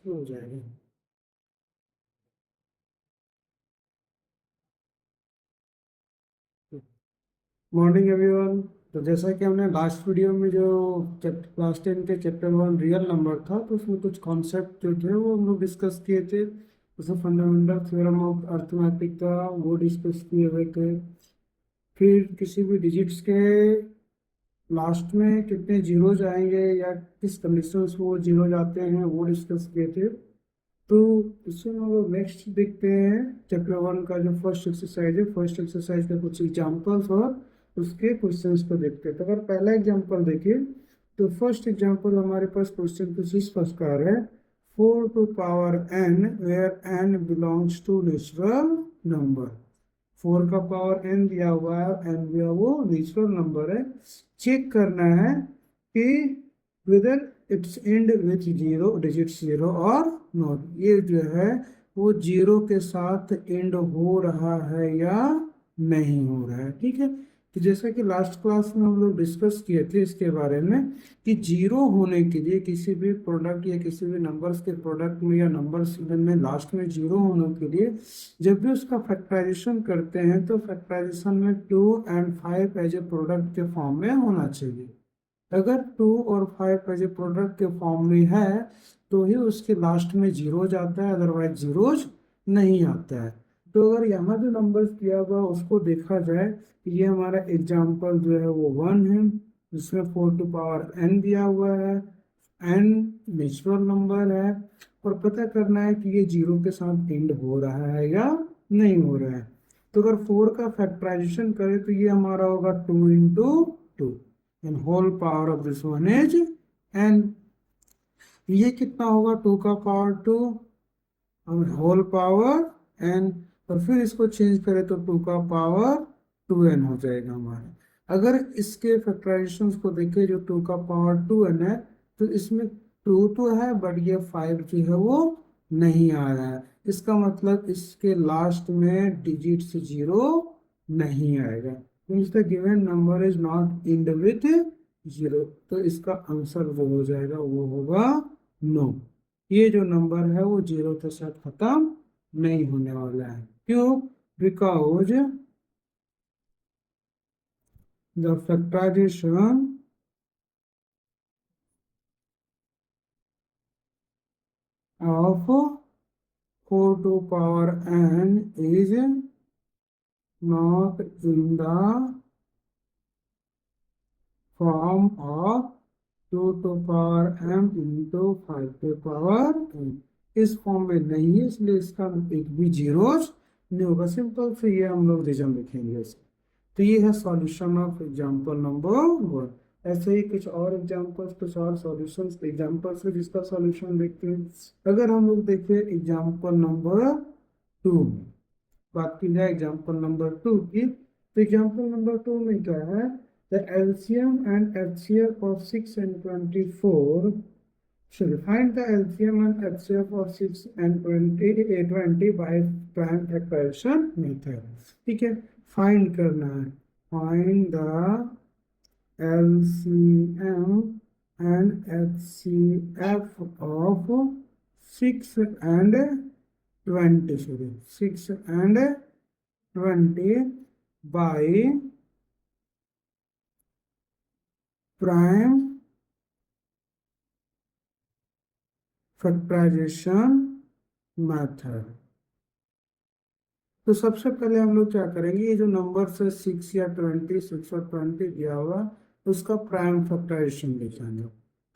हो जाएगा। Morning everyone. तो जैसा कि हमने लास्ट वीडियो में जो क्लास 10 के चैप्टर 1 रियल नंबर था, तो उसमें कुछ कॉन्सेप्ट जो थे वो हम लोग डिस्कस किए थे। उसमें फंडामेंटल थ्योरम ऑफ अर्थमेटिक का वो डिस्कस किए हुए थे। फिर किसी भी डिजिट्स के लास्ट में कितने जीरोज आएंगे या किस कंडीशन में वो जीरो जाते हैं वो डिस्कस किए थे। तो इसमें हम लोग नेक्स्ट देखते हैं चैप्टर 1 का जो फर्स्ट एक्सरसाइज है। फर्स्ट एक्सरसाइज का कुछ एग्जांपल्स और उसके क्वेश्चंस को देखते हैं। तो अगर पहला एग्जांपल देखिए, तो फर्स्ट एग्जांपल हमारे पास क्वेश्चन कुछ इस प्रकार है। 4 to power n where n belongs to natural number. 4 का पावर n दिया हुआ है, n दिया वो नेचुरल नंबर है। चेक करना है कि whether it's end with zero digit zero और नॉट। ये जो है वो जीरो के साथ एंड हो रहा है या नहीं हो रहा है। ठीक है, तो जैसा कि लास्ट क्लास में हम लोग डिस्कस किए थे इसके बारे में कि जीरो होने के लिए किसी भी प्रोडक्ट या किसी भी नंबर्स के प्रोडक्ट में या नंबर्स में लास्ट में जीरो होने के लिए जब भी उसका फैक्टराइजेशन करते हैं तो फैक्टराइजेशन में 2 और 5 एज ए प्रोडक्ट के फॉर्म में होना चाहिए। अगर 2 और 5 एज ए प्रोडक्ट के फॉर्म में है तो ही उसके लास्ट में जीरो जाता है, अदरवाइज जीरोज नहीं आता है। तो अगर यहाँ जो नंबर दिया हुआ उसको देखा जाए, ये हमारा एग्जाम्पल जो है वो 1 है, जिसमें 4 टू पावर n दिया हुआ है। n नेचुरल नंबर है और पता करना है कि ये जीरो के साथ एंड हो रहा है या नहीं हो रहा है। तो अगर 4 का फैक्टराइजेशन करें तो ये हमारा होगा 2 into 2 and whole power of this one is n। ये कितना होगा 2 का पावर 2 और होल पावर n, और फिर इसको चेंज करें तो 2 का पावर 2n हो जाएगा हमारा। अगर इसके फैक्टराइजेशन को देखें जो 2 का पावर 2n है, तो इसमें 2 तो है बट ये 5 जो है वो नहीं आ रहा है। इसका मतलब इसके लास्ट में डिजिट से जीरो नहीं आएगा। Means the given number is not and with zero. तो इसका आंसर वो हो जाएगा, वो होगा नो। ये जो नंबर है वो जीरो के साथ खत्म नहीं होने वाला है। क्यों? Because the factorization of 4 to power n is not in the form of 2 to power m into 5 to power n। इस फॉर्म में नहीं है, इसलिए इसका एक भी जीरोस नहीं होगा। सिंपल से ये हम लोग रीजन लिखेंगे इसका। तो ये है सॉल्यूशन ऑफ एग्जांपल नंबर 1। ऐसे ही कुछ और एग्जांपल्स, कुछ और सॉल्यूशंस एग्जांपल्स है जिसका सॉल्यूशन देखते हैं। अगर हम लोग देखें एग्जांपल नंबर 2, बात की जाए एग्जांपल नंबर 2 की, तो एग्जांपल नंबर 2 में क्या है? The LCM and HCF of 6 and 24। Shall find the LCM and HCF of 6 and 20 by prime factorization method। ठीक है, फाइंड करना है। Find the LCM and HCF of 6 and 20, sorry, 6 and 20 by prime factorization method. तो सबसे पहले हम लोग क्या करेंगे, ये जो नंबर है 6 या 20, 6 और 20 दिया हुआ, उसका प्राइम फैक्टराइजेशन लिखेंगे।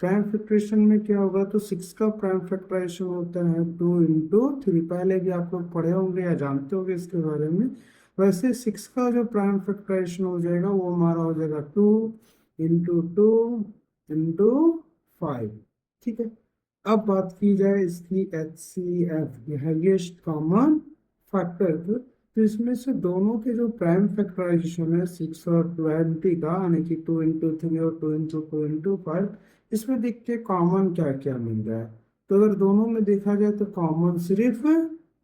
प्राइम फैक्टराइजेशन में क्या होगा, तो 6 का प्राइम फैक्टराइजेशन होता है 2 इंटू 3। पहले भी आप लोग पढ़े होंगे या जानते होंगे इसके बारे में। वैसे 6 का जो प्राइम फैक्टराइजेशन हो जाएगा वो हमारा हो जाएगा 2 इंटू 2 इंटू 5। ठीक है, अब बात की जाए इसकी HCF, हाईएस्ट कॉमन फैक्टर। तो इसमें से दोनों के जो प्राइम फैक्टराइजेशन है 6 और 20 का, यानी कि 2 इंटू 3 और 2 इंटू 2 इंटू 5, इसमें देखते कॉमन क्या क्या मिल रहा है। तो अगर दोनों में देखा जाए तो कॉमन सिर्फ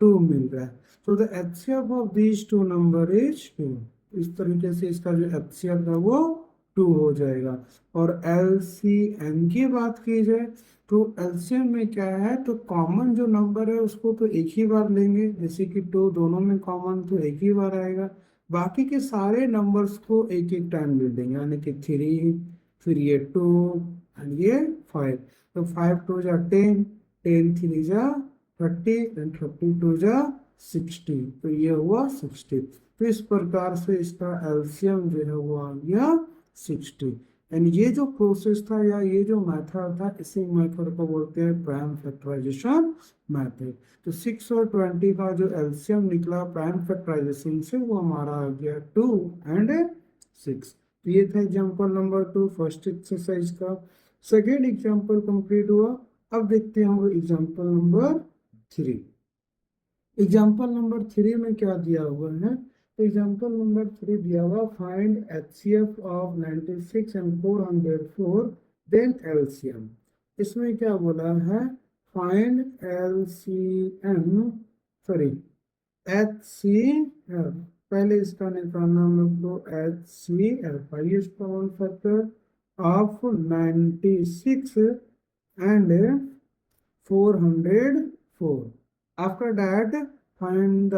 2 मिल रहा है। तो the HCF of these two number is 2। इस तरीके से इसका जो HCF है वो 2 हो जाएगा। और LCM की बात की जाए तो एलसीएम में क्या है, तो कॉमन जो नंबर है उसको तो एक ही बार लेंगे, जैसे कि टू दोनों में कॉमन तो एक ही बार आएगा। बाकी के सारे नंबर्स को एक एक टाइम ले लेंगे, यानी कि थ्री, फिर ये टू एंड ये फाइव। तो फाइव टू जा टेन, टेन थ्री जा थर्टी एंड थर्टी टू जा सिक्सटी, तो ये हुआ सिक्सटी। तो इस प्रकार से इसका एलसीएम जो है वो आ गया सिक्सटी। एंड ये जो प्रोसेस था या ये जो मेथड था, इसी मेथड को बोलते हैं प्राइम फैक्टराइजेशन मेथड। तो 6 और 20 का जो एलसीएम निकला प्राइम फैक्टराइजेशन से, वो हमारा आ गया 2 एंड 6। तो ये था एग्जांपल नंबर 2 फर्स्ट एक्सरसाइज का। सेकेंड एग्जांपल कंप्लीट हुआ। अब देखते हैं हम एग्जांपल नंबर 3। एग्जाम्पल नंबर 3 में क्या दिया हुआ है, एग्जाम्पल नंबर 3 दिया हुआ, find HCF of 96 and 404 then LCM. इसमें क्या बोला है, फाइंड एलसीएम, सॉरी एचसीएफ। पहले इसका निकालना हम लोग को HCF, highest common factor of 96 and 404। After that find the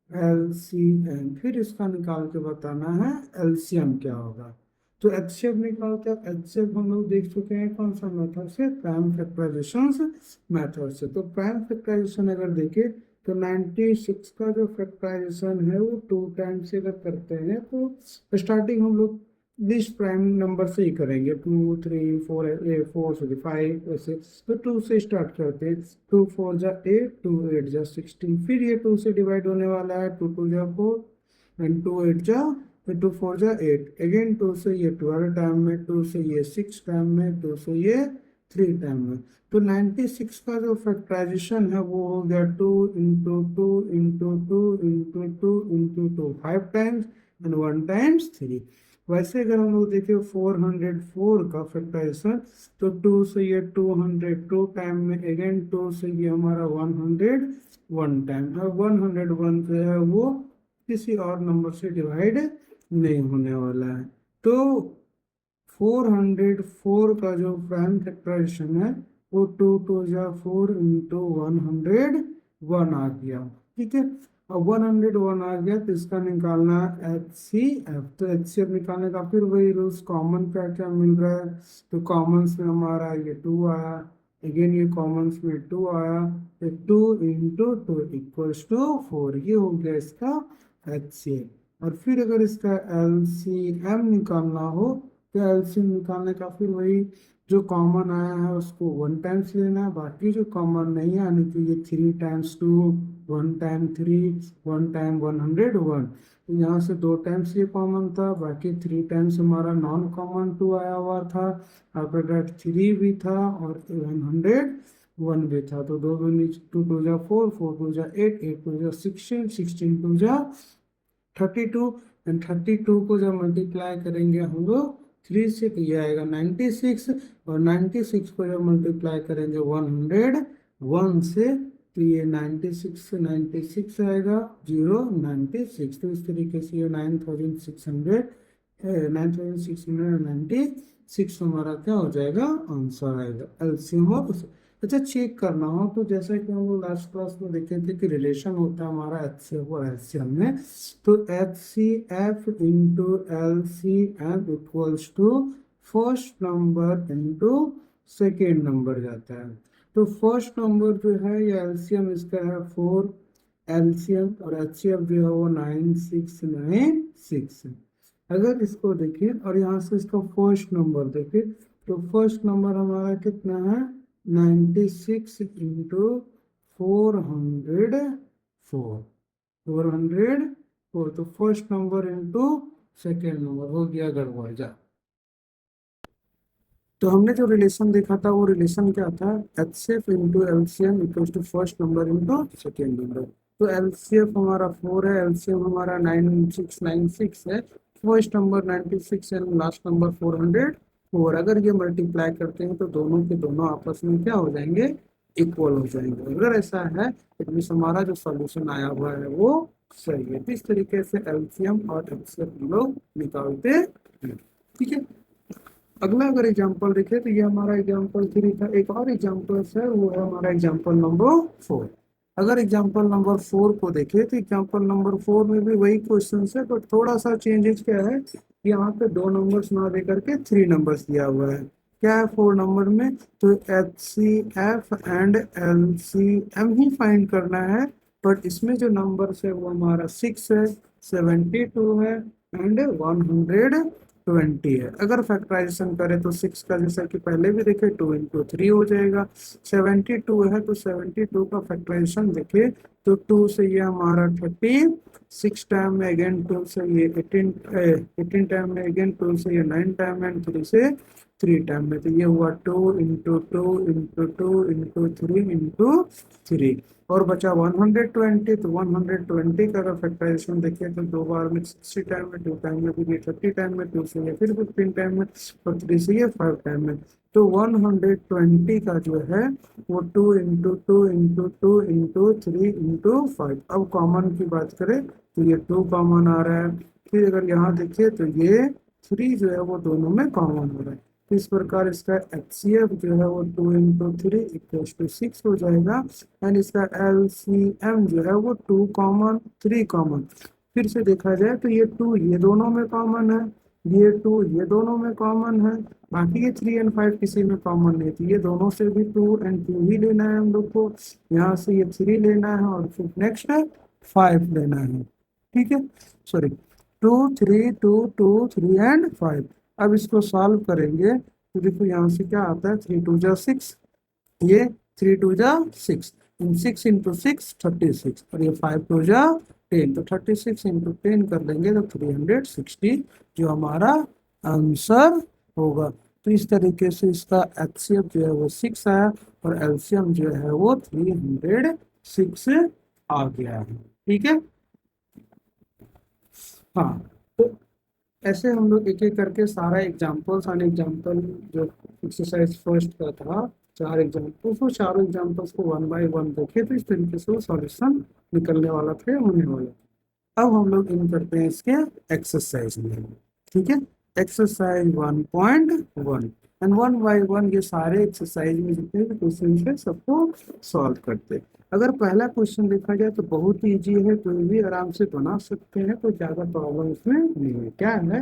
LCM, फिर इसका निकाल के बताना है एलसीएम क्या होगा। तो एचसीएफ निकालते हैं। एचसीएफ हम लोग देख चुके हैं कौन सा मेथड से, प्राइम फैक्टराइजेशन मेथड से। तो प्राइम फैक्टराइजेशन अगर देखें तो 96 का जो फैक्टराइजेशन है वो 2 टाइम्स से अगर करते हैं तो स्टार्टिंग हम लोग लिस्ट प्राइम नंबर से ही करेंगे, 2 3 4 4 सॉरी 5 ऐसे। तो 2 से स्टार्ट करते हैं, 2 4 जा 8, 2 8 जा 16, फिर ये 2 से डिवाइड होने वाला है, 2 2 जा 4 एंड 2 8 जा, फिर 2 4 जा 8, अगेन 2 से ये 12 टाइम में, 2 से ये 6 टाइम में, 2 से ये 3 टाइम में। तो 96 का जो फैक्टराइजेशन है वो हो गया 2 into 2 into 2 into 2 into 2, 5 times and 1 times 3। वैसे अगर हम लोग देखें 404 का फैक्टराइजेशन, तो 2 से ये 202 टाइम में, अगेन 2 से ये हमारा 101 टाइम है। 101 जो है वो किसी और नंबर से डिवाइड नहीं होने वाला है। तो 404 का जो प्राइम फैक्टराइजेशन है वो 2 2 जा 4 इंटू 101 आ गया, ठीक है। अब 101 आ गया तो इसका निकालना एच सी एफ। तो एच सी एफ निकालने का फिर वही रूल्स, कॉमन क्या क्या मिल रहा है, तो कॉमन्स में हमारा ये 2 आया, अगेन ये कॉमन्स में 2 आया, तो 2 इंटू 2 इक्वल्स टू 4, ये हो गया इसका एच सी एफ। और फिर अगर इसका एल सी एम निकालना हो तो एलसीएम निकालने का फिर वही, जो कॉमन आया है उसको 1 टाइम्स लेना है, बाकी जो कॉमन नहीं है यानी कि ये 3 टाइम्स 2, 1 टाइम 3, 1 टाइम 101, तो यहाँ से 2 टाइम्स ये कॉमन था, बाकी 3 टाइम्स हमारा नॉन कॉमन 2 आया हुआ था, आफ्टर दैट 3 भी था और 101 भी था। तो 2 2 नीचे, 2 2 जा 4, 4 2 जा 8, 8 2 जा 16, 16 2 जा 32 एंड 32 को जब मल्टीप्लाई करेंगे हम लोग 3 से तो ये आएगा 96, और 96 को जब मल्टीप्लाई करेंगे 101 से तो ये 96 से 96 आएगा 096। तो इस तरीके से ये 9696 हमारा क्या हो जाएगा, आंसर आएगा एलसीएम ऑफ। अच्छा, चेक करना हो तो जैसा कि हम लोग लास्ट क्लास में देखे थे कि रिलेशन होता है हमारा एचसीएफ और एलसीएम में, तो HCF into LCM equals to first number into second number जाता है। तो फर्स्ट नंबर जो है ये एलसीएम इसका है 4, एलसीएम और एचसीएफ जो है वो 9696। अगर इसको देखें और यहाँ से इसका फर्स्ट नंबर देखें तो फर्स्ट नंबर हमारा कितना है 96 इंटू 404, तो first number into second number हो गया गड़बड़ जा। तो हमने जो रिलेशन देखा था वो रिलेशन क्या था, HCF into LCM equals to first number into second number. तो एलसीएफ हमारा 4 है, एलसीएम हमारा 9696 है, फर्स्ट नंबर 96 है, लास्ट नंबर 404। अगर ये मल्टीप्लाई करते हैं तो दोनों के दोनों आपस में क्या हो जाएंगे, इक्वल हो जाएंगे। अगर ऐसा है तो मीन्स हमारा जो सॉल्यूशन आया हुआ है वो सही है। इस तरीके से एलसीएम और एचसीएफ हम लोग निकालते हैं, ठीक है। अगला अगर एग्जांपल देखें तो ये हमारा एग्जांपल 3 था। एक और एग्जांपल है, वो है हमारा एग्जांपल नंबर 4। अगर एग्जांपल नंबर 4 को देखें तो एग्जांपल नंबर 4 में भी वही क्वेश्चन है, बट थोड़ा सा चेंजेस क्या है कि यहाँ पे 2 नंबर्स ना दे करके 3 नंबर्स दिया हुआ है। क्या है 4 नंबर में? तो HCF and LCM he find करना है। बट इसमें जो नंबर्स है वो हमारा 6 है, 72 है एंड 120 है। अगर फैक्टराइजेशन करें तो 6 का जैसा कि पहले भी देखे 2 into 3 हो जाएगा। 72 है तो 72 का फैक्टराइजेशन देखे तो 2 से ये हमारा 36 टाइम में, अगेन 2 से ये 18 टाइम में, अगेन 2 से ये 9 टाइम में, 3 से 3 टाइम में। तो ये हुआ 2 into 2 into 2 into 3 into 3 और बचा 120। तो 120 का अगर फैक्टराइजेशन देखिए तो 2 बार में 60 टाइम में, 2 टाइम में, फिर ये 30 टाइम में, 2 से ये फिर 15 टाइम में और 3 से ये 5 टाइम में। तो 120 का जो है वो 2 into 2 into 2 into 3 into 5। अब कॉमन की बात करें तो ये 2 कॉमन आ रहा है। फिर अगर यहाँ देखिए तो ये 3 जो है वो दोनों में कॉमन हो रहा है। तो इस प्रकार इसका HCF जो है वो 2 into 3 = 6 हो जाएगा। एंड इसका LCM जो है वो 2 कॉमन 3 कॉमन। फिर से देखा जाए तो ये 2 ये दोनों में कॉमन है, ये 2 ये दोनों में कॉमन है, बाकी ये 3 एंड 5 किसी में कॉमन नहीं थी। ये दोनों से भी 2 एंड 2 ही लेना है हम लोग को। यहाँ से ये 3 लेना है और फिर नेक्स्ट 5 लेना है। ठीक है, सॉरी 2 3 2 2 3 एंड 5। अब इसको सॉल्व करेंगे तो देखो यहाँ से क्या आता है, 3 2 जा 6, ये 3 2 जा 6, इन 6 into 6 36 और ये 5 2 जा 10। तो 36 into 10 कर लेंगे तो 360 जो हमारा आंसर होगा। तो इस तरीके से इसका HCF जो है वो 6 आया और LCM जो है वो 306 आ गया है। ठीक है, हाँ। तो ऐसे हम लोग एक एक करके सारा एग्जाम्पल्स एंड एग्जाम्पल जो एक्सरसाइज फर्स्ट का था, 4 एग्जाम्पल्स, वो चारों एग्जाम्पल्स को 1 by 1 देखे तो इस तरीके से वो सॉल्यूशन निकलने वाला था, होने वाला। अब हम लोग इन करते हैं इसके एक्सरसाइज में। ठीक है, एक्सरसाइज 1.1 एंड 1 by 1 ये सारे एक्सरसाइज में जितने भी क्वेश्चन है सबको सॉल्व करते हैं। अगर पहला क्वेश्चन देखा जाए तो बहुत ही इजी है, कोई भी आराम से बना सकते हैं, कोई ज़्यादा प्रॉब्लम इसमें नहीं है। क्या है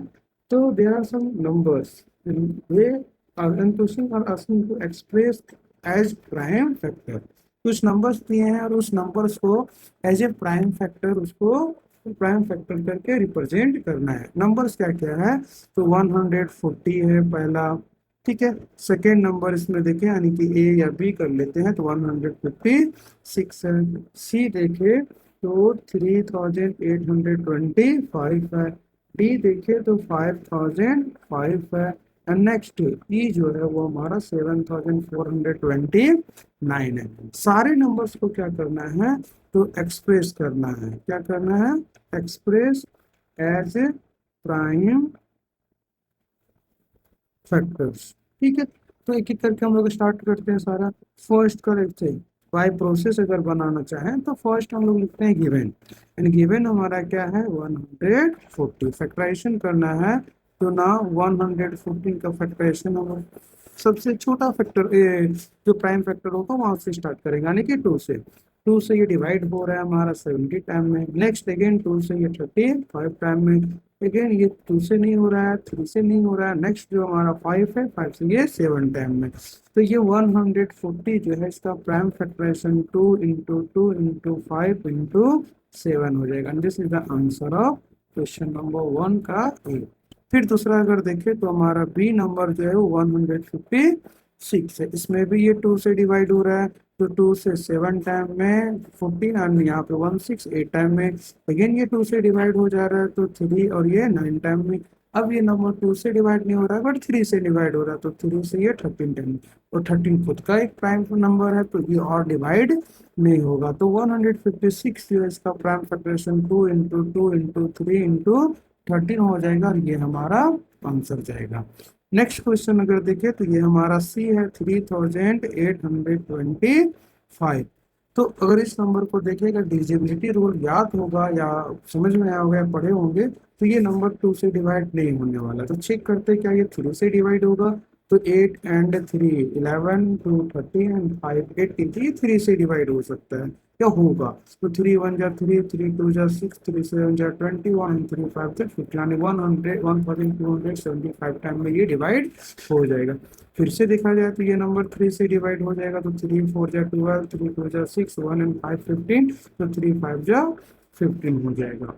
तो there are some numbers, we question are asking to express as prime factor. कुछ नंबर्स दिए हैं और उस नंबर्स को एज ए प्राइम फैक्टर, उसको प्राइम फैक्टर करके रिप्रेजेंट करना है। नंबर्स क्या क्या है तो 140 है पहला। ठीक है, सेकेंड नंबर इसमें देखें यानी कि ए या बी कर लेते हैं तो 156 है। सी देखे तो 3825 है। डी देखे तो 5005 है। एंड नेक्स्ट ई जो है वो हमारा 7429 है। सारे नंबर्स को क्या करना है तो एक्सप्रेस करना है। क्या करना है, express as a prime factors. ठीक है, तो एक एक करके हम लोग स्टार्ट करते हैं सारा। फर्स्ट करेक्ट है बाय प्रोसेस, अगर बनाना चाहें तो फर्स्ट हम लोग लिखते हैं गिवन। एंड गिवन हमारा क्या है 140। फैक्टराइजेशन करना है तो ना 114 का फैक्टराइजेशन हम सबसे छोटा फैक्टर जो प्राइम फैक्टर होगा वहां से स्टार्ट करेंगे, यानी कि 2 से। 2 से ये डिवाइड हो रहा है हमारा 70 टाइम में। नेक्स्ट अगेन 2 से ये 35 टाइम में। अगेन ये 2 से नहीं हो रहा है, 3 से नहीं हो रहा है। नेक्स्ट जो हमारा 5 है, 5 से ये 7 टाइम में। तो ये 140 जो है इसका prime factorization 2 into 2 into 5 into 7 हो जाएगा। This is the answer of question number 1 का ए। फिर दूसरा अगर देखें तो हमारा बी नंबर जो है वो 156 है। इसमें भी ये 2 से डिवाइड हो रहा है तो 2 से 7 टाइम में 14 और यहाँ पे 168 टाइम में। अगेन ये 2 से डिवाइड हो जा रहा है तो 3 और ये 9 टाइम में। अब ये नंबर 2 से डिवाइड नहीं हो रहा है बट 3 से डिवाइड हो रहा है तो 3 से ये 13 टाइम में। और 13 खुद का एक प्राइम नंबर है तो ये और डिवाइड नहीं होगा। तो 156 जो है इसका prime factorisation 2 into 2 into 3 into 13 हो जाएगा और ये हमारा आंसर जाएगा। नेक्स्ट क्वेश्चन अगर देखें तो ये हमारा सी है 3825। तो अगर इस नंबर को देखेगा, डिविजिबिलिटी रूल याद होगा या समझ में आया होगा या पढ़े होंगे, तो ये नंबर 2 से डिवाइड नहीं होने वाला। तो चेक करते हैं क्या ये 3 से डिवाइड होगा। तो 8 एंड 3 11, 2 13 एंड 5 18, तो ये 3 से डिवाइड हो सकता है क्या होगा। तो 3 1 जा 3, 3 2 जा 6, 3 7 जा 21, 3 5 जा 50, यानी 1275 टाइम में ये डिवाइड हो जाएगा। फिर से देखा जाए तो ये नंबर 3 से डिवाइड हो जाएगा। तो 3 4 जा 12, 3 2 जा 6, 1 एंड 5 15, तो 3 5 जा 15 हो जाएगा।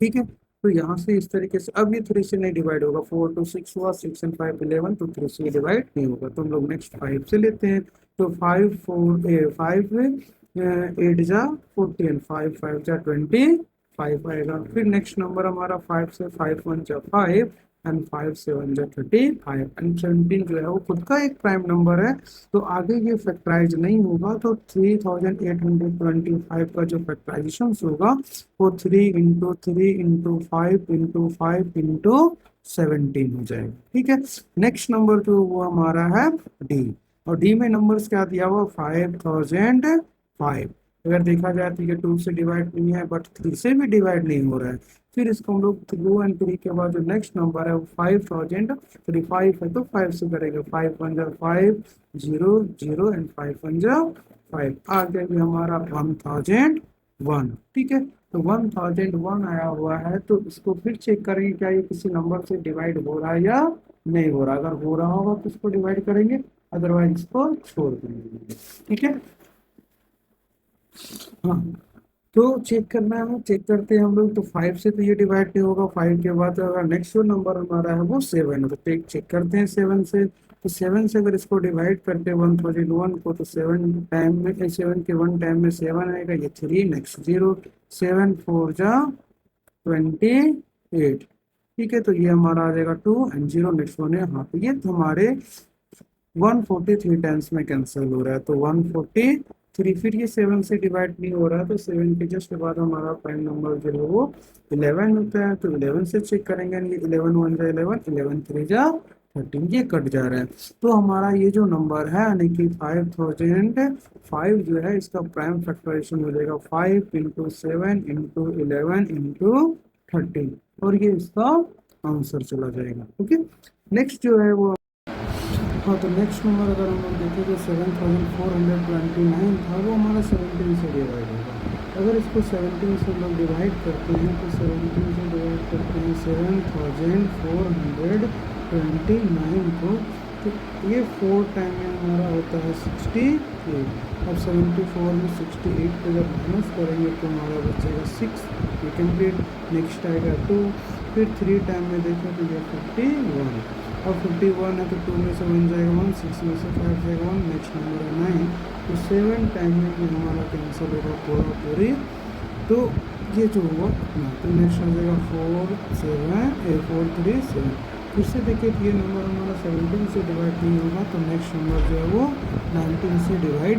ठीक है, तो यहाँ से इस तरीके से अब ये 3 से नहीं डिवाइड होगा। 4 to 6 हुआ, 6 and 5 11, तो 3 से डिवाइड नहीं होगा। तो हम लोग नेक्स्ट 5 से लेते हैं। तो 5 5 8 जा 14, 5 5 जा 25 आएगा। फिर नेक्स्ट नंबर हमारा 5 से 5 1 जा 5 एंड 5 7 जा 35 एंड 17 जो है वो खुद का एक प्राइम नंबर है, तो आगे ये फैक्टराइज नहीं होगा। तो 3825 का जो फैक्टराइजेशन होगा वो 3 इंटू 3 इंटू 5 इंटू 5 इंटू 17 हो जाएगा। ठीक है, नेक्स्ट नंबर जो वो हमारा है डी, और डी में नंबर्स क्या दिया हुआ 5005। अगर देखा जाए तो ये 2 से डिवाइड नहीं है, बट 3 से भी डिवाइड नहीं हो रहा है। फिर इसको हम लोग 2 एंड 3 के बाद जो नेक्स्ट नंबर है वो 5035 है, तो 5 से करेंगे। 5 1 जा 5 0 0 एंड 5 1 जा 5, आ गया भी हमारा 1001। ठीक है, तो 1001 आया हुआ है। तो इसको फिर चेक करेंगे क्या ये किसी नंबर से डिवाइड हो रहा है या नहीं हो रहा। अगर हो रहा होगा तो इसको डिवाइड करेंगे, अदरवाइज इसको छोड़ देंगे। ठीक है, हाँ, तो चेक करना है, चेक करते हैं हम लोग। तो 5 से तो ये डिवाइड नहीं होगा। 5 के बाद अगर नेक्स्ट जो नंबर हमारा है वो 7 है, तो चेक करते हैं 7 से। तो 7 से अगर इसको डिवाइड करते हैं 1001 को, तो 7 टाइम में 7 के 1 टाइम में 7 आएगा, ये 3 नेक्स्ट 0, 7 4 जा 28। ठीक है, तो ये हमारा आ जाएगा 2 एंड 0 नेक्स्ट 1 है। हाँ, तो ये हमारे 143 टाइम्स में कैंसिल हो रहा है। तो 143, फिर ये 7 से डिवाइड नहीं हो रहा है। तो 7 के जस्ट बाद हमारा प्राइम नंबर जो है वो 11 होता है। तो 11 से चेक करेंगे, ये 11 1 जा 11, 11 3 जा 13, ये कट जा रहा है। तो हमारा ये जो नंबर है यानी कि 5005 जो है, इसका प्राइम फैक्टराइजेशन हो जाएगा 5 इंटू 7 इंटू 11 इंटू 13, और ये इसका आंसर चला जाएगा। ओके, नेक्स्ट जो है वो, हाँ, तो नेक्स्ट नंबर अगर हम लोग देखें तो 7429 था, वो हमारा 17 से डिवाइड होगा। अगर इसको 17 से हम लोग डिवाइड करते हैं तो 17 से डिवाइड करते हैं 7429 को, तो ये 4 टाइम में हमारा होता है 68। अब 74 में 68 को जब माइनस करेंगे तो हमारा बचेगा 6, ये कंप्लीट। नेक्स्ट आएगा 2, फिर 3 टाइम में देखें तो ये 51। अब 51 है तो 2 में से 1 जाएगा 1, 6 में से 5 जाएगा 1, नेक्स्ट नंबर है 9। तो 7 टाइम में भी हमारा कैंसिल होगा पूरी। तो ये जो हुआ अपना, तो नेक्स्ट आ जाएगा 4 3 7। फिर से देखिए ये नंबर हमारा 17 से डिवाइड नहीं होगा, तो नेक्स्ट नंबर जो है वो 19 से डिवाइड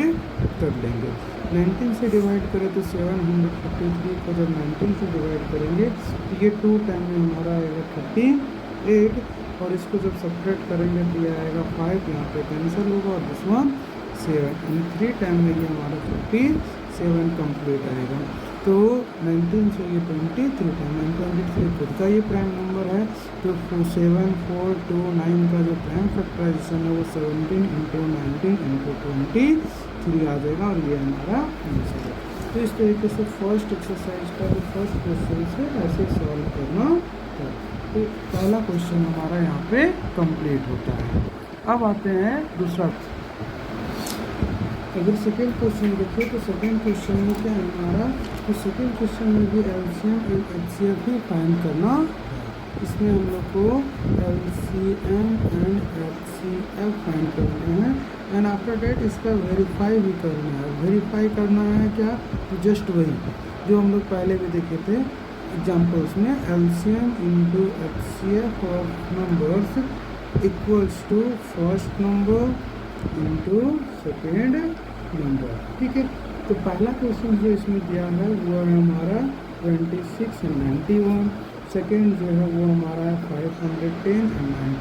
कर लेंगे। 19 से डिवाइड करें तो 743 को जब 19 से डिवाइड करेंगे तो ये 2 टाइम में हमारा आएगा 38, और इसको जब सपरेट करेंगे तो ये आएगा 5, यहाँ पे कैंसिल होगा, और दिस वन 7, एंड 3 टाइम में ये हमारा 57 कंप्लीट आएगा। तो 19 से ये 23 टाइम, 23 खुद का ये प्राइम नंबर है। तो 7429 का जो प्राइम फैक्टराइजेशन है वो 17 इंटू 19 इंटू 23 आ जाएगा, और ये हमारा आंसर है। तो इस तरीके से फर्स्ट एक्सरसाइज का जो फर्स्ट क्वेश्चन से ऐसे सॉल्व करना है। तो पहला क्वेश्चन हमारा यहाँ पे कंप्लीट होता है। अब आते हैं दूसरा। अगर सेकेंड क्वेश्चन देखें तो सेकेंड क्वेश्चन में क्या है हमारा, तो सेकेंड क्वेश्चन में भी LCM and HCF he find करना है। इसमें हम लोग को एलसीएम एंड एचसीएफ फाइंड करना है, एंड आफ्टर डेट इसका वेरीफाई भी करना है। वेरीफाई करना है क्या, तो जस्ट वही जो हम लोग पहले भी देखे थे एग्जाम्पल्स में, LCM into HCF of numbers equals to first number into second number. ठीक है, तो पहला क्वेश्चन जो इसमें दिया है वो है हमारा 26 एंड 91, सेकेंड जो है वो हमारा है 510 एंड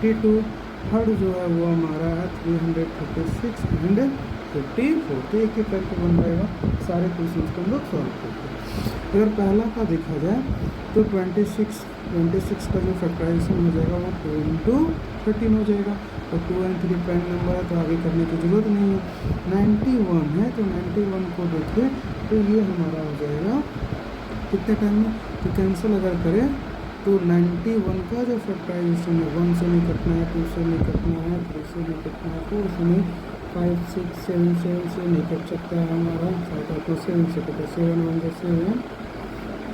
92, थर्ड जो है वो हमारा है 336 एंड 54। तो एक एक करके बन जाएगा, सारे क्वेश्चन को हम लोग सॉल्व करते हैं। अगर पहला का देखा जाए तो 26 का जो फैक्टराइजेशन हो जाएगा वो 2 इंटू 13 हो जाएगा, और 2 और 3 प्राइम नंबर है तो आगे करने की जरूरत नहीं है। 91 है तो 91 को देखिए तो ये हमारा हो जाएगा कितने टाइम में, तो कैंसिल अगर करें तो 91 का जो फैक्टराइजेशन है 1 से नहीं कटना है, 2 से नहीं कटना है, 3 से नहीं कटना है, 4 से नहीं, 5 6 7 7 से नहीं कट सकता है हमारा, 7 से कटे, 7 1 जा 7,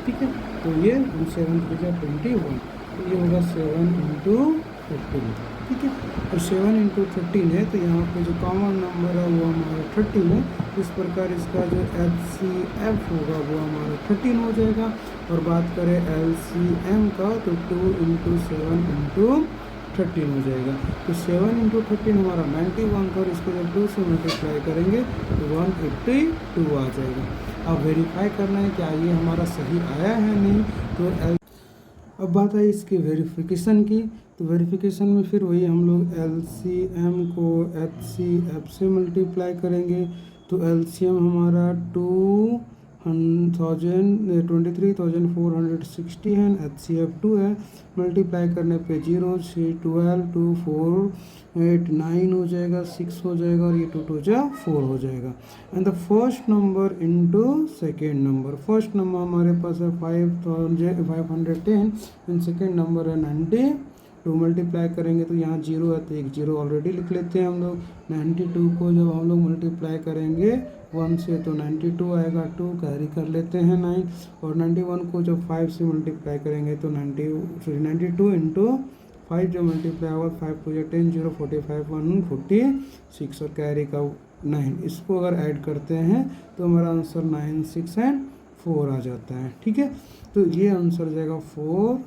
ठीक है। तो ये 7 3 जा 21, तो ये होगा 7 इंटू 13, ठीक है। और 7 इंटू 13 है तो यहाँ पे जो कॉमन नंबर है वो हमारा 13 है। इस प्रकार इसका जो HCF होगा वो हमारा 13 हो जाएगा। और बात करें LCM का तो 2 इंटू 7 इंटू 13 हो जाएगा। तो 7 इंटू 13 हमारा 91 का, और इसको जब 2 से मल्टीप्लाई करेंगे तो 182 आ जाएगा। अब वेरीफाई करना है क्या ये हमारा सही आया है नहीं, तो अब बात आई इसकी वेरिफिकेशन की। तो वेरिफिकेशन में फिर वही हम लोग LCM को HCF से मल्टीप्लाई करेंगे। तो LCM हमारा 23,460 है, HCF 2 है, मल्टीप्लाई करने पे 0 6 12 2 4 8 9 हो जाएगा, 6 हो जाएगा, और ये 2 2 जा 4 हो जाएगा। And the first number into second number, first number हमारे पास है 510 एंड सेकेंड नंबर है 90। टू मल्टीप्लाई करेंगे तो यहाँ 0 है तो एक 0 ऑलरेडी लिख लेते हैं हम लोग। 92 को जब हम लोग मल्टीप्लाई करेंगे 1 से तो 92 आएगा, 2 कैरी कर लेते हैं 9, और 91 को जब 5 से मल्टीप्लाई करेंगे तो 92 इंटू 5 जो मल्टीप्लाई होगा 5 को 10 0 45 1 46, और कैरी का 9, इसको अगर ऐड करते हैं तो हमारा आंसर 9 6 एंड 4 आ जाता है, ठीक है। तो ये आंसर जाएगा 4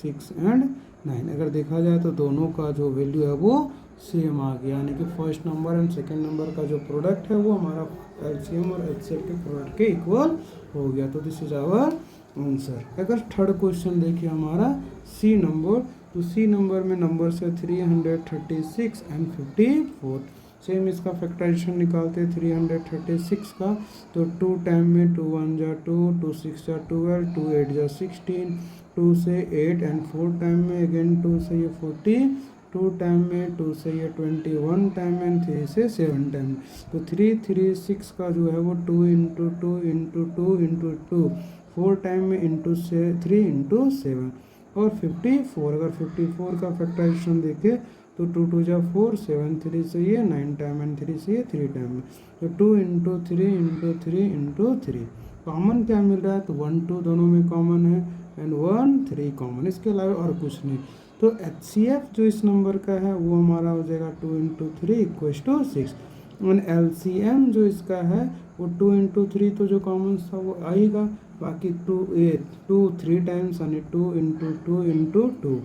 6 एंड 9। अगर देखा जाए तो दोनों का जो वैल्यू है वो सेम आ गया, यानी कि first number and second number का जो प्रोडक्ट है वो हमारा LCM और HCF के प्रोडक्ट के इक्वल हो गया। तो दिस इज आवर आंसर। अगर थर्ड क्वेश्चन देखिए हमारा C नंबर, तो C नंबर में नंबर से 336 एंड 54, सेम इसका फैक्टराइजेशन निकालते हैं 336 का। तो 2 टाइम में 2 1 जा 2, 2 6 जा 12, 2 8 जा 16, 2 से 8 एंड 4 टाइम में अगेन 2 से ये 40, 2 टाइम में 2 से ये 21 टाइम एंड 3 से 7 टाइम। तो 336 का जो है वो 2 इंटू 2 इंटू 2 इंटू 2, 4 टाइम में इंटू से 3 इंटू 7, और 54, अगर 54 का फैक्टराइजेशन देखें तो 2 2 जा 4, 7 3 से ये 9 टाइम एंड 3 से ये 3 टाइम में, तो 2 इंटू 3 इंटू 3 इंटू 3। कॉमन क्या मिल रहा है, तो 1 2 दोनों में कॉमन है एंड 1 3 कॉमन, इसके अलावा और कुछ नहीं। तो HCF जो इस नंबर का है वो हमारा हो जाएगा 2 into 3 equals to 6, and LCM जो इसका है वो 2 इंटू 3 तो जो कॉमन था वो आएगा, बाकी 2 3 टाइम्स यानी 2 इंटू 2 इंटू 2,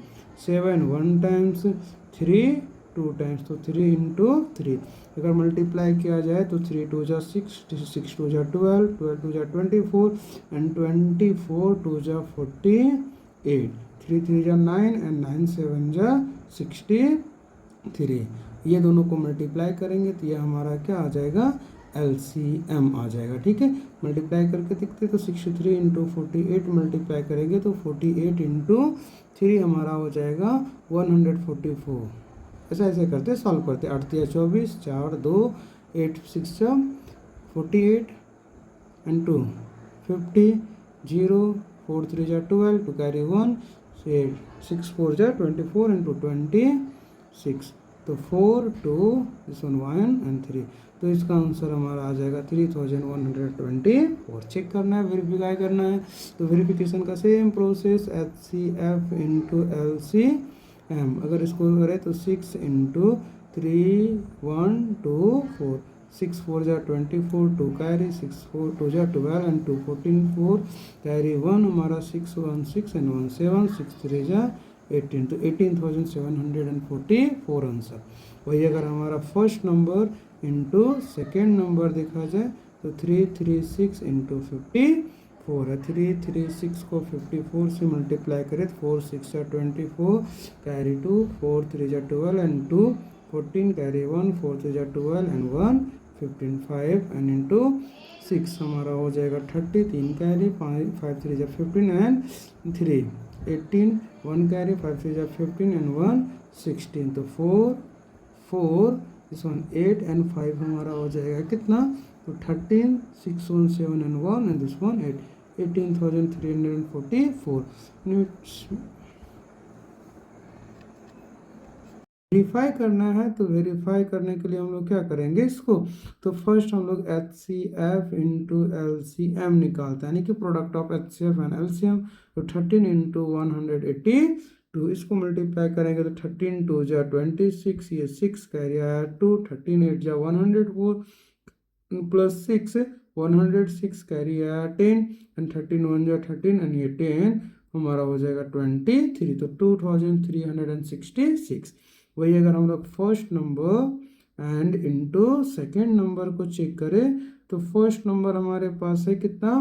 7 1 टाइम्स, 3 2 टाइम्स, तो 3 इंटू 3। अगर मल्टीप्लाई किया जाए तो 3 2 जा 6, 6 2 जा 12, 12 2 जा 24 एंड 24 2 जा 48, 3 3 जा 9 एंड 9 7 जा 63। ये दोनों को मल्टीप्लाई करेंगे तो ये हमारा क्या आ जाएगा, LCM आ जाएगा, ठीक है। मल्टीप्लाई करके देखते तो 63 इंटू 48 मल्टीप्लाई करेंगे तो 48 इंटू 3 हमारा हो जाएगा 144। ऐसा ऐसे करते सॉल्व करते, 8 3 24, 4 2 8 6 48 एंड 2 50, 0 4 3 जा 12, 2 कैरी 1, 6 4 जा 24 इंटू 26, तो 4 2 दिस वन 1 एंड 3, तो इसका आंसर हमारा आ जाएगा 3124। चेक करना है, वेरीफाई करना है, तो वेरिफिकेशन का same process HCF into LCM। अगर इसको करें तो 6 इंटू 3 1 2 4, 6 4 जा 24, 2 कैरी, 6 4 2 जा 12 एंड 2 14 4 कैरी 1, हमारा 6 1 6 एंड 1 7, 6 3 जा 18, तो 18,744 आंसर। वही अगर हमारा first number into second number देखा जाए तो 336 इंटू 54 है। 336 को 54 से मल्टीप्लाई करें तो 4 6 जा 24 कैरी 2, 4 3 जा 12 एंड 2 14 कैरी 1, 4 3 जा 12 एंड 1 15 5 एंड इंटू 6 हमारा हो जाएगा 30, 3 कैरी, 5 3 जा 15 एंड 3 18, 1 कैरी, 5 3 जा 15 एंड 1 16, तो 4 4 दिस वन 8 एंड 5 हमारा हो जाएगा कितना, तो 13 6 1 7 and 1 and this one 8 18,344। Verify करना है तो वेरीफाई करने के लिए हम लोग क्या करेंगे इसको, तो फर्स्ट हम लोग H C F into L C M निकालते हैं, यानी कि product of H C F and L C M. तो 13 इंटू 182 इसको मल्टीप्लाई करेंगे तो 13 2 जा 26, ये 6 कैरी आया 2, 13 8 जा 104 प्लस 6 106 कैरी आया 10 एंड 13 1 जा 13 एंड ये 10 हमारा हो जाएगा 23, तो 2366। वही अगर हम लोग first number and into second number को चेक करें तो फर्स्ट नंबर हमारे पास है कितना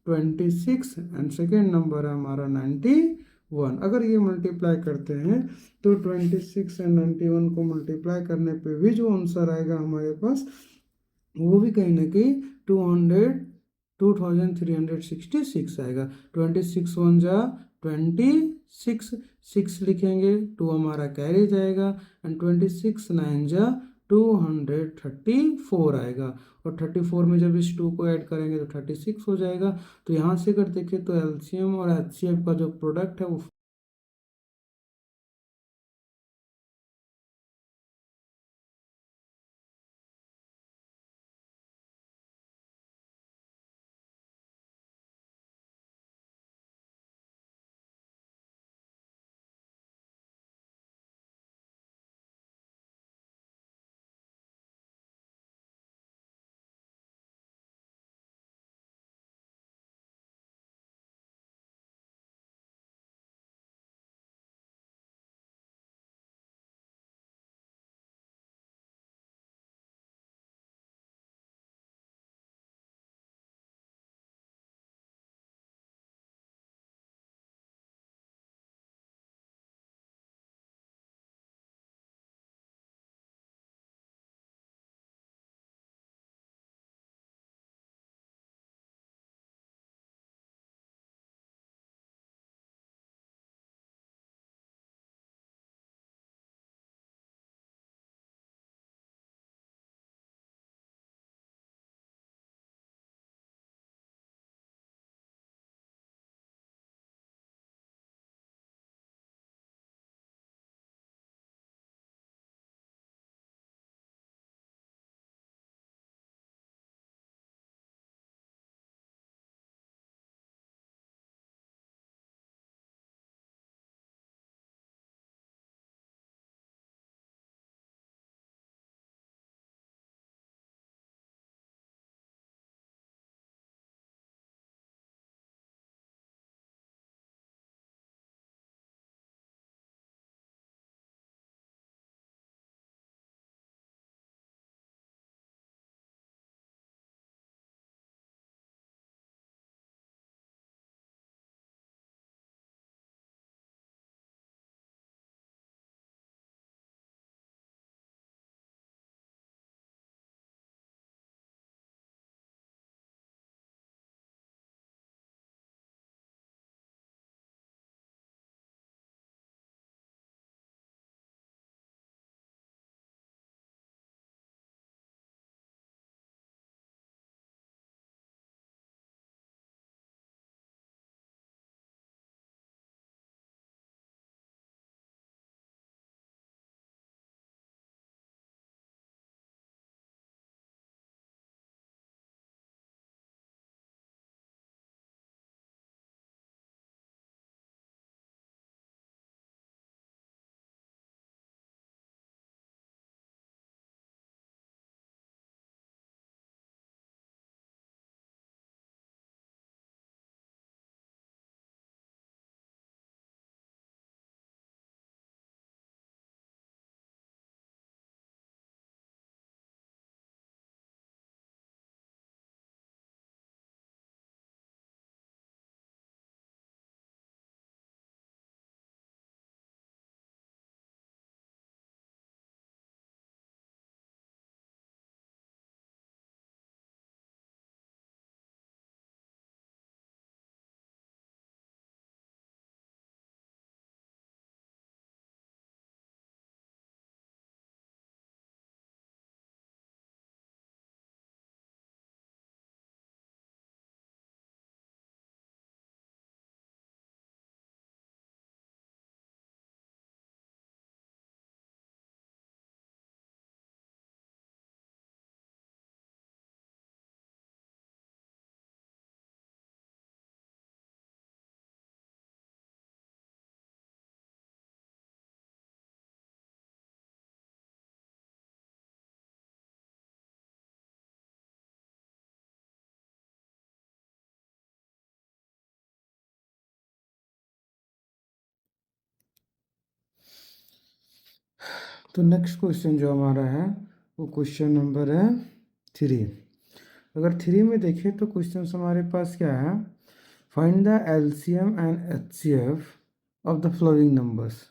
26 एंड सेकेंड नंबर है हमारा 91। अगर ये मल्टीप्लाई करते हैं तो 26 एंड 91 को मल्टीप्लाई करने पे भी जो आंसर आएगा हमारे पास वो भी कहीं ना कहीं 2366 आएगा। 26 1 जा 26, 6 लिखेंगे 2 हमारा कैरी जाएगा एंड 26 9 जा 234 आएगा, और 34 में जब इस 2 को ऐड करेंगे तो 36 हो जाएगा। तो यहाँ से अगर देखें तो एलसीएम और एचसीएफ का जो प्रोडक्ट है वो तो नेक्स्ट क्वेश्चन जो हमारा है वो क्वेश्चन नंबर है 3। अगर 3 में देखें तो क्वेश्चन हमारे पास क्या है, find the LCM and HCF of the flowing numbers.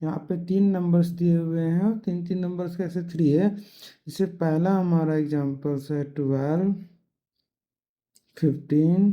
यहाँ पे 3 नंबर्स दिए हुए हैं और 3 नंबर्स कैसे 3 है। इससे पहला हमारा एग्जाम्पल्स है 12, 15,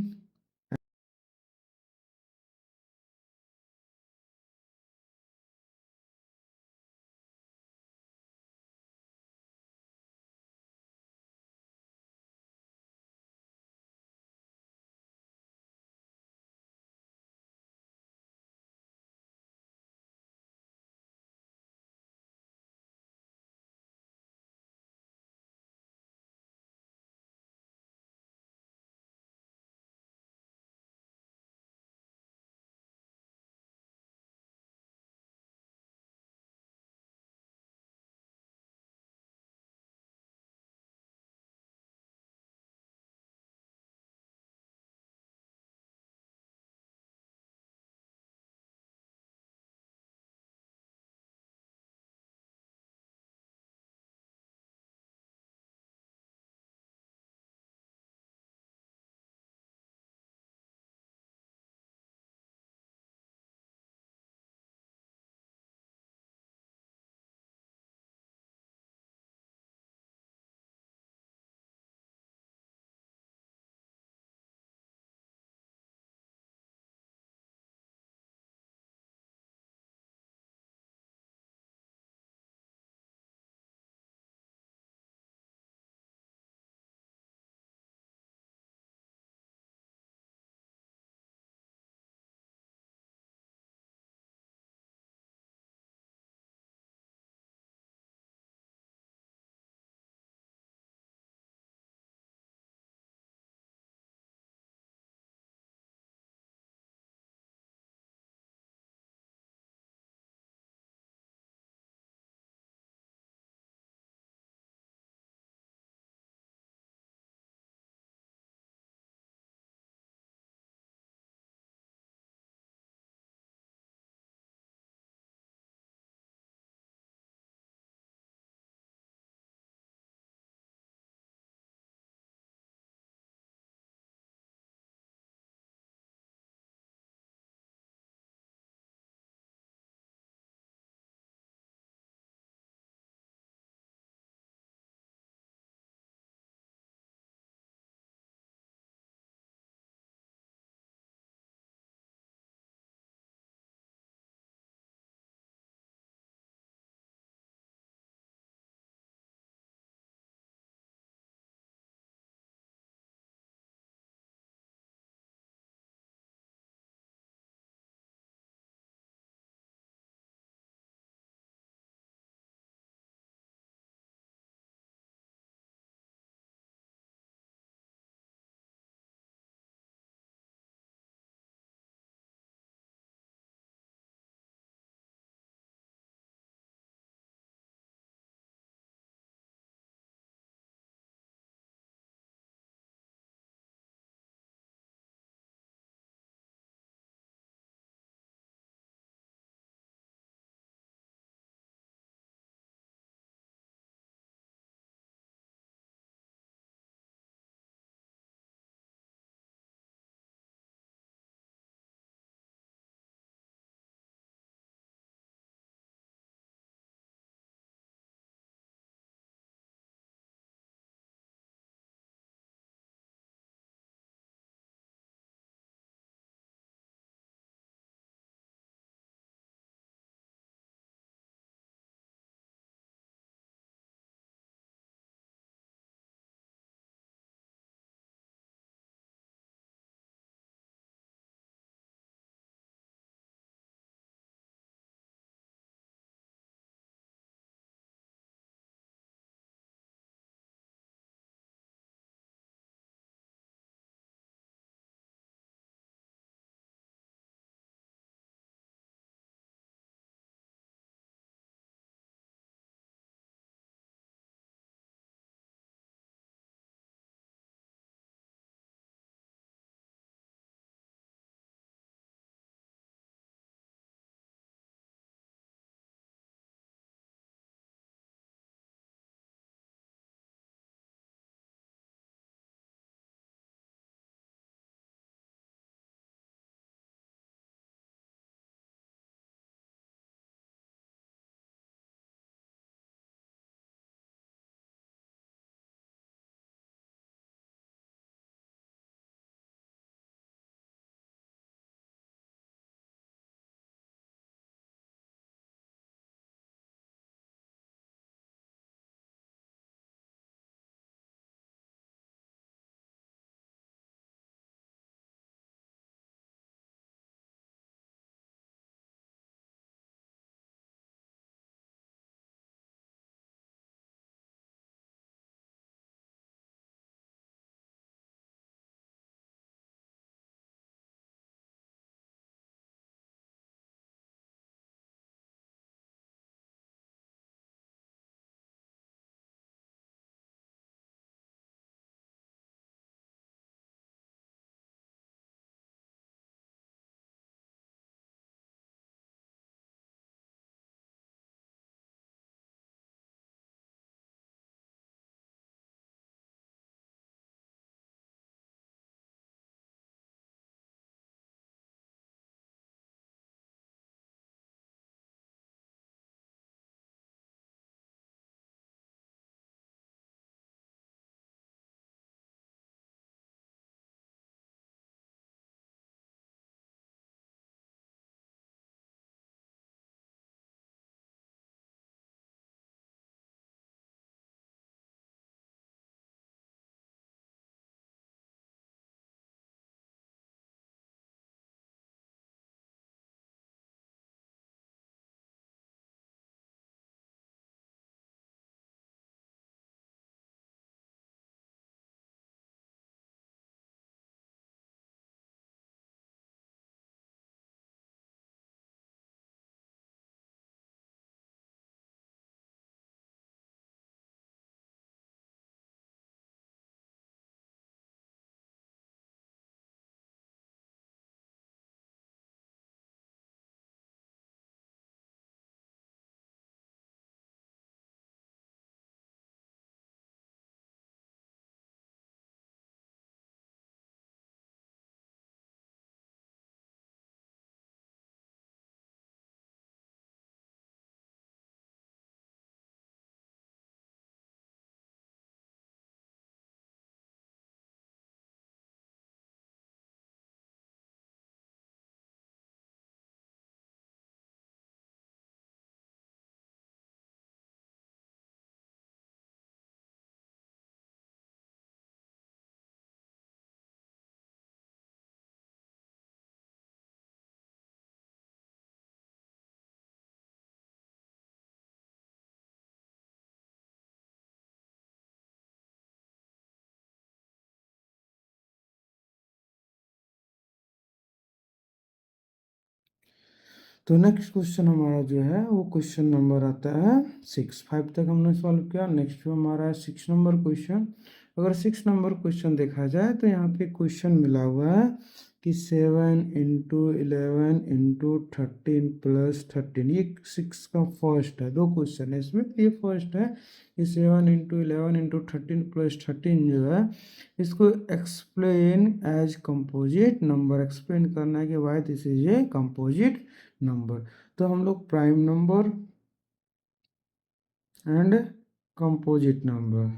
तो नेक्स्ट क्वेश्चन हमारा जो है वो क्वेश्चन नंबर आता है 6। 5 तक हमने सॉल्व किया। नेक्स्ट जो हमारा है 6 नंबर क्वेश्चन। अगर 6 नंबर क्वेश्चन देखा जाए तो यहाँ पे क्वेश्चन मिला हुआ है कि 7 × 11 × 13 + 13, ये 6 का फर्स्ट है। दो क्वेश्चन है इसमें, तो ये फर्स्ट है कि 7 × 11 × 13 + 13 जो है इसको explain as composite number, explain करना है कि why this is a composite number. तो हम लोग prime number and composite number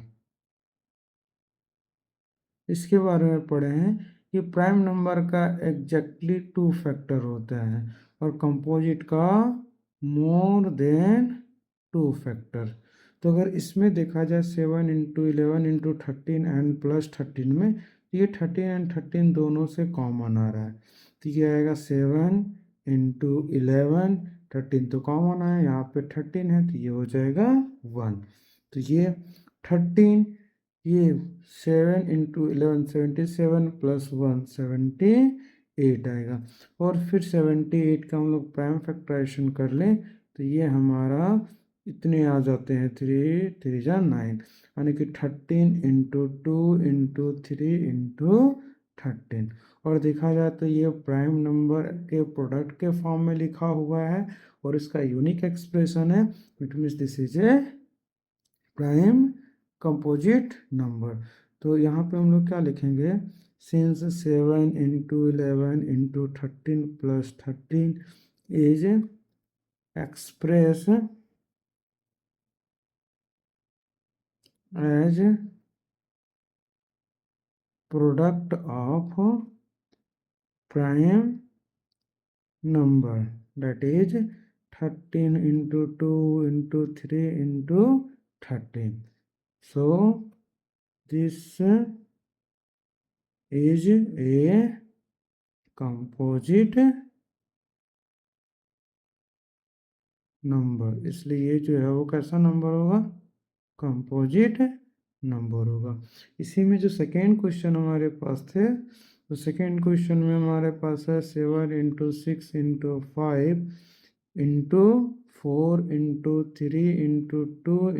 इसके बारे में पढ़े हैं कि प्राइम नंबर का एग्जैक्टली 2 फैक्टर होता है और कंपोजिट का मोर देन 2 फैक्टर। तो अगर इसमें देखा जाए 7 × 11 × 13 एंड +13 में, तो ये 13 एंड 13 दोनों से कॉमन आ रहा है। तो ये आएगा 7 × 11, 13 तो कॉमन है, यहाँ पे 13 है तो ये हो जाएगा 1। तो ये 13, ये 7 × 11 77 + 1 78 आएगा। और फिर 78 का हम लोग प्राइम फैक्टराइजेशन कर लें तो ये हमारा इतने आ जाते हैं, 3 3 जा 9, यानी कि 13 × 2 × 3 × 13। और देखा जाए तो ये प्राइम नंबर के प्रोडक्ट के फॉर्म में लिखा हुआ है और इसका यूनिक एक्सप्रेशन है, it means this is a prime composite number. तो यहाँ पे हम लोग क्या लिखेंगे, since 7 × 11 × 13 + 13 is express as product of prime number, that is 13 × 2 × 3 × 13. So this is a composite number, इसलिए ये जो है वो कैसा नंबर होगा, कंपोजिट नंबर होगा। इसी में जो सेकेंड क्वेश्चन हमारे पास थे, तो सेकेंड क्वेश्चन में हमारे पास है 7 × 6 × 5 × 4 × 3 × 2 ×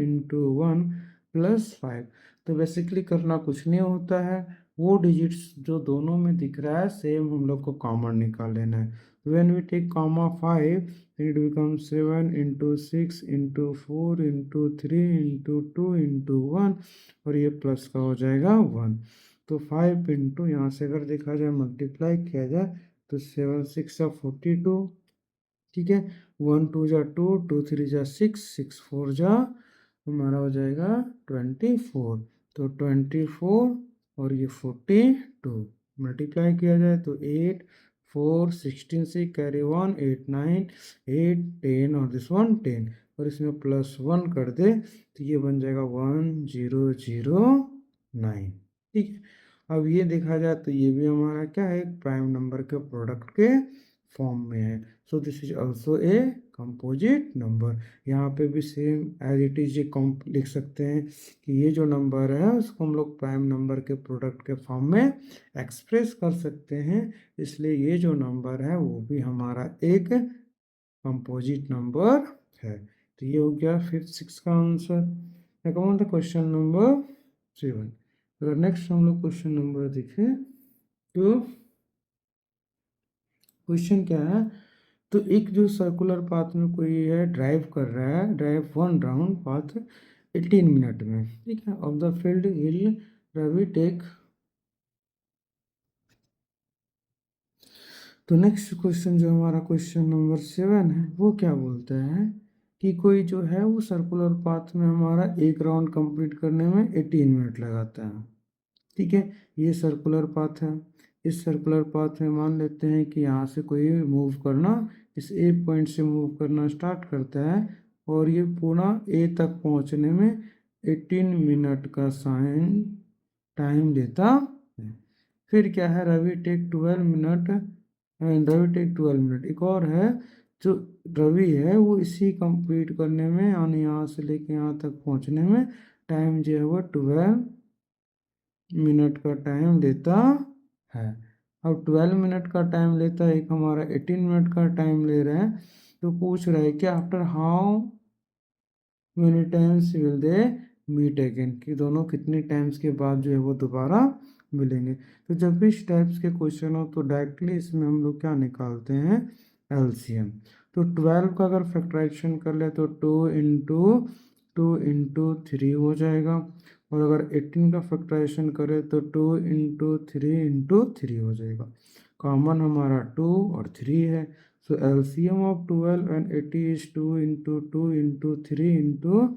1 + 5। तो बेसिकली करना कुछ नहीं होता है, वो डिजिट्स जो दोनों में दिख रहा है सेम हम लोग को कॉमन निकाल लेना है। When we take comma 5 it becomes 7 × 6 × 4 × 3 × 2 × 1 और ये प्लस का हो जाएगा 1। तो 5 × यहाँ से अगर देखा जाए मल्टीप्लाई किया जाए तो 7 6 जा 42, ठीक है, 1 2 जा 2, 2 3 जा 6, 6 4 जा हमारा हो जाएगा 24। तो 24 और ये 42 मल्टीप्लाई किया जाए तो 8 4 16 से कैरी 1 8 9 8 10 और दिस 1 10 और इसमें +1 कर दे तो ये बन जाएगा 1009। ठीक है, अब ये देखा जाए तो ये भी हमारा क्या है, प्राइम नंबर के प्रोडक्ट के फॉर्म में है। So this is also a composite number. यहाँ पे भी सेम एज इट इज ये लिख सकते हैं कि ये जो नंबर है उसको हम लोग प्राइम नंबर के प्रोडक्ट के फॉर्म में एक्सप्रेस कर सकते हैं, इसलिए ये जो नंबर है वो भी हमारा एक कंपोजिट नंबर है। तो ये हो गया 5th 6 का आंसर। कम था क्वेश्चन नंबर 7। अगर नेक्स्ट हम लोग क्वेश्चन नंबर देखें तो क्वेश्चन क्या है, तो एक जो सर्कुलर पाथ में कोई है ड्राइव कर रहा है, ड्राइव 1 राउंड पाथ 18 मिनट में, ठीक है, of the field will Ravi take. तो नेक्स्ट क्वेश्चन जो हमारा क्वेश्चन नंबर 7 है वो क्या बोलता है कि कोई जो है वो सर्कुलर पाथ में हमारा एक राउंड कंप्लीट करने में 18 मिनट लगाता है। ठीक है, ये सर्कुलर पाथ है। इस सर्कुलर पाथ में मान लेते हैं कि यहाँ से कोई मूव करना, इस ए पॉइंट से मूव करना स्टार्ट करता है और ये पूरा ए तक पहुँचने में 18 मिनट का साइन टाइम लेता है। फिर क्या है, Ravi take 12 minute, Ravi take 12 minute. एक और है जो रवि है वो इसी कंप्लीट करने में यानी यहाँ से लेके यहाँ तक पहुँचने में टाइम जो है वो 12 मिनट का टाइम लेता है। अब 12 मिनट का टाइम लेता है, एक हमारा 18 मिनट का टाइम ले रहे हैं। तो पूछ रहा है कि after how many times will they meet again, कि दोनों कितने टाइम्स के बाद जो है वो दोबारा मिलेंगे। तो जब भी इस टाइप्स के क्वेश्चन हो तो डायरेक्टली इसमें हम लोग क्या निकालते हैं, एलसीएम। तो 12 का अगर फैक्टराइजेशन कर ले तो 2 इंटू 3 हो जाएगा, और अगर 18 का फैक्टराइजेशन करें तो 2 इंटू 3 हो जाएगा। कॉमन हमारा 2 और 3 है। So LCM of 12 and 80 is 2 into 2 into 3 into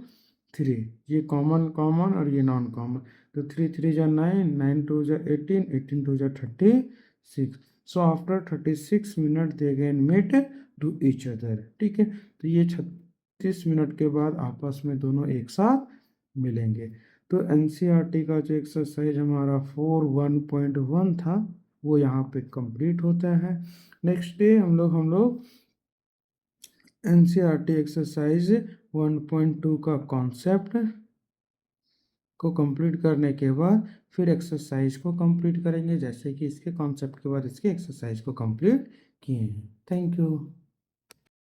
3। ये कॉमन कॉमन और ये नॉन कॉमन। तो 3 3 जा 9, 9 2 जा 18, 18 2 जा 36। So after 36 minute they again meet to each other. ठीक है, तो ये 36 मिनट के बाद आपस में दोनों एक साथ मिलेंगे। तो एनसीईआरटी का जो एक्सरसाइज हमारा 4.1 था वो यहाँ पे कंप्लीट होता है। नेक्स्ट डे हम लोग एनसीईआरटी एक्सरसाइज 1.2 का कॉन्सेप्ट को कंप्लीट करने के बाद फिर एक्सरसाइज को कंप्लीट करेंगे, जैसे कि इसके कॉन्सेप्ट के बाद इसके एक्सरसाइज को कंप्लीट किए हैं। Thank you.